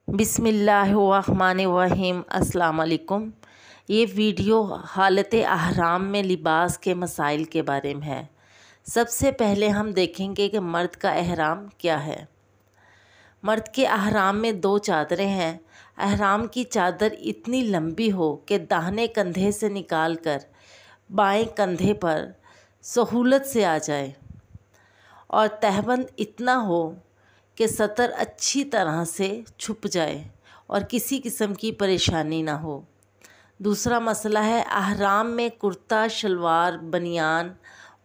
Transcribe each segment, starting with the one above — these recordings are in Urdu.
بسم اللہ الرحمن الرحیم۔ السلام علیکم۔ یہ ویڈیو حالت احرام میں لباس کے مسائل کے بارے میں ہے۔ سب سے پہلے ہم دیکھیں گے کہ مرد کا احرام کیا ہے۔ مرد کے احرام میں دو چادریں ہیں۔ احرام کی چادر اتنی لمبی ہو کہ داہنے کندھے سے نکال کر بائیں کندھے پر سہولت سے آ جائے، اور تہبند اتنا ہو کہ سطر اچھی طرح سے چھپ جائے اور کسی قسم کی پریشانی نہ ہو۔ دوسرا مسئلہ ہے احرام میں کرتا، شلوار، بنیان،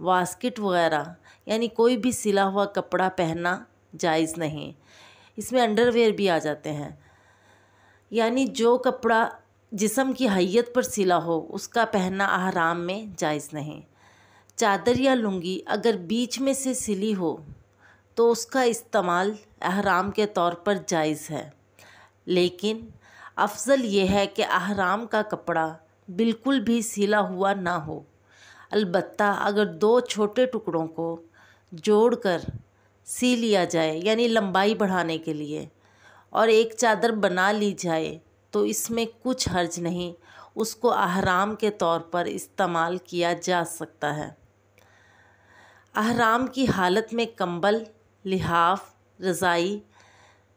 واسکٹ وغیرہ یعنی کوئی بھی سلا ہوا کپڑا پہننا جائز نہیں۔ اس میں انڈر ویئر بھی آ جاتے ہیں، یعنی جو کپڑا جسم کی حیت پر سلا ہو اس کا پہننا احرام میں جائز نہیں۔ چادر یا لنگی اگر بیچ میں سے سلی ہو تو اس کا استعمال احرام کے طور پر جائز ہے، لیکن افضل یہ ہے کہ احرام کا کپڑا بالکل بھی سلا ہوا نہ ہو۔ البتہ اگر دو چھوٹے ٹکڑوں کو جوڑ کر سی لیا جائے، یعنی لمبائی بڑھانے کے لیے، اور ایک چادر بنا لی جائے تو اس میں کچھ حرج نہیں، اس کو احرام کے طور پر استعمال کیا جا سکتا ہے۔ احرام کی حالت میں کمبل، لحاف، رضائی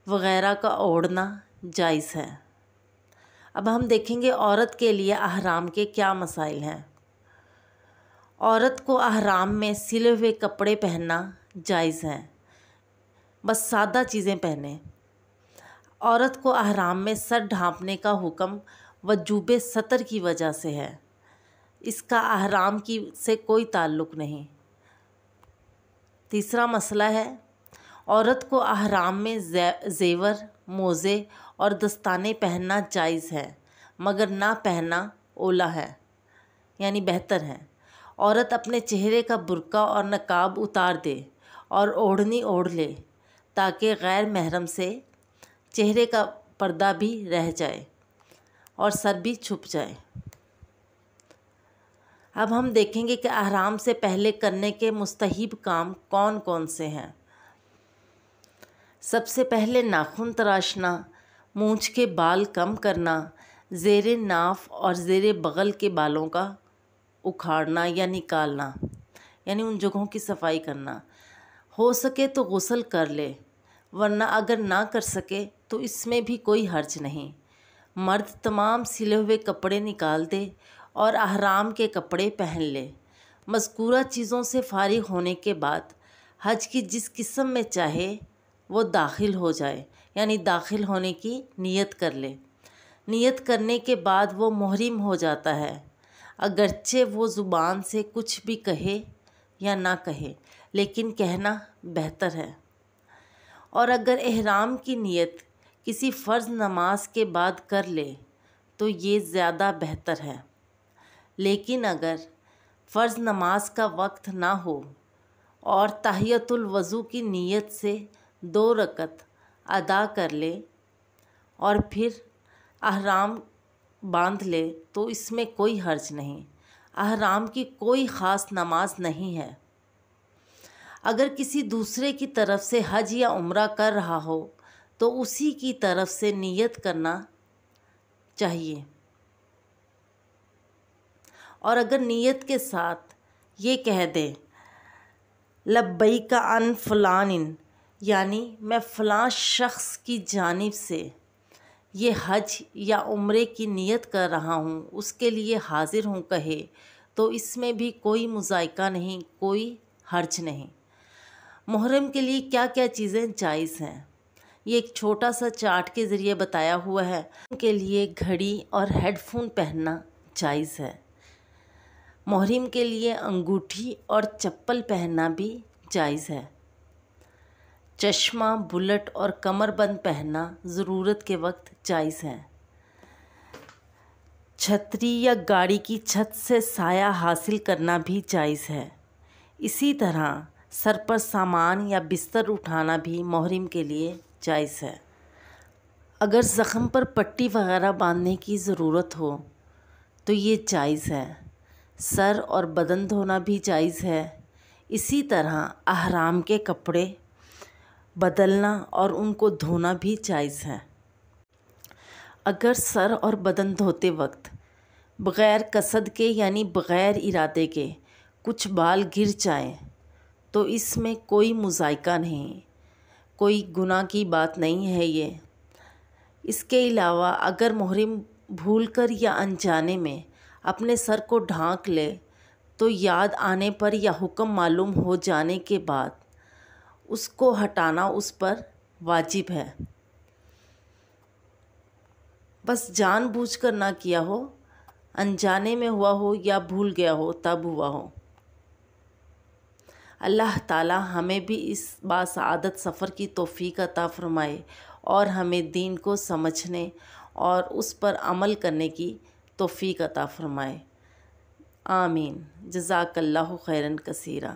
وغیرہ کا اوڑھنا جائز ہے۔ اب ہم دیکھیں گے عورت کے لیے احرام کے کیا مسائل ہیں۔ عورت کو احرام میں سلے ہوئے کپڑے پہننا جائز ہے، بس سادہ چیزیں پہنے۔ عورت کو احرام میں سر ڈھانپنے کا حکم وجوب ستر کی وجہ سے ہے، اس کا احرام سے کوئی تعلق نہیں۔ تیسرا مسئلہ ہے عورت کو احرام میں زیور، موزے اور دستانے پہننا جائز ہے، مگر نہ پہننا اولیٰ ہے، یعنی بہتر ہے۔ عورت اپنے چہرے کا برقع اور نقاب اتار دے اور اوڑھنی اوڑھ لے تاکہ غیر محرم سے چہرے کا پردہ بھی رہ جائے اور سر بھی چھپ جائے۔ اب ہم دیکھیں گے کہ احرام سے پہلے کرنے کے مستحب کام کون کون سے ہیں۔ سب سے پہلے ناخن تراشنا، مونچھ کے بال کم کرنا، زیر ناف اور زیر بغل کے بالوں کا اکھاڑنا یا نکالنا، یعنی ان جگہوں کی صفائی کرنا۔ ہو سکے تو غسل کر لے، ورنہ اگر نہ کر سکے تو اس میں بھی کوئی حرج نہیں۔ مرد تمام سلے ہوئے کپڑے نکال دے اور احرام کے کپڑے پہن لے۔ مذکورہ چیزوں سے فارغ ہونے کے بعد حج کی جس قسم میں چاہے وہ داخل ہو جائے، یعنی داخل ہونے کی نیت کر لے۔ نیت کرنے کے بعد وہ محرم ہو جاتا ہے، اگرچہ وہ زبان سے کچھ بھی کہے یا نہ کہے، لیکن کہنا بہتر ہے۔ اور اگر احرام کی نیت کسی فرض نماز کے بعد کر لے تو یہ زیادہ بہتر ہے، لیکن اگر فرض نماز کا وقت نہ ہو اور تحیۃ الوضو کی نیت سے 2 رکعت ادا کر لے اور پھر احرام باندھ لے تو اس میں کوئی حرج نہیں۔ احرام کی کوئی خاص نماز نہیں ہے۔ اگر کسی دوسرے کی طرف سے حج یا عمرہ کر رہا ہو تو اسی کی طرف سے نیت کرنا چاہیے، اور اگر نیت کے ساتھ یہ کہہ دے لبیک عن فلان، یعنی میں فلاں شخص کی جانب سے یہ حج یا عمرے کی نیت کر رہا ہوں، اس کے لیے حاضر ہوں کہے، تو اس میں بھی کوئی مضائقہ نہیں، کوئی حرج نہیں۔ محرم کے لیے کیا کیا چیزیں جائز ہیں، یہ ایک چھوٹا سا چارٹ کے ذریعے بتایا ہوا ہے۔ ان کے لیے گھڑی اور ہیڈ فون پہننا جائز ہے۔ محرم کے لیے انگوٹھی اور چپل پہننا بھی جائز ہے۔ چشمہ، بلٹ اور کمر بند پہننا ضرورت کے وقت جائز ہے۔ چھتری یا گاڑی کی چھت سے سایہ حاصل کرنا بھی جائز ہے۔ اسی طرح سر پر سامان یا بستر اٹھانا بھی محرم کے لیے جائز ہے۔ اگر زخم پر پٹی وغیرہ باندھنے کی ضرورت ہو تو یہ جائز ہے۔ سر اور بدن دھونا بھی جائز ہے۔ اسی طرح احرام کے کپڑے بدلنا اور ان کو دھونا بھی جائز ہے۔ اگر سر اور بدن دھوتے وقت بغیر قصد کے یعنی بغیر ارادے کے کچھ بال گر جائیں تو اس میں کوئی مذائقہ نہیں، کوئی گناہ کی بات نہیں ہے یہ۔ اس کے علاوہ اگر محرم بھول کر یا انجانے میں اپنے سر کو ڈھانک لے تو یاد آنے پر یا حکم معلوم ہو جانے کے بعد اس کو ہٹانا اس پر واجب ہے، بس جان بوجھ کر نہ کیا ہو، انجانے میں ہوا ہو یا بھول گیا ہو تب ہوا ہو۔ اللہ تعالی ہمیں بھی اس باسعادت سفر کی توفیق عطا فرمائے اور ہمیں دین کو سمجھنے اور اس پر عمل کرنے کی توفیق عطا فرمائے، آمین۔ جزاک اللہ خیراً کثیرا۔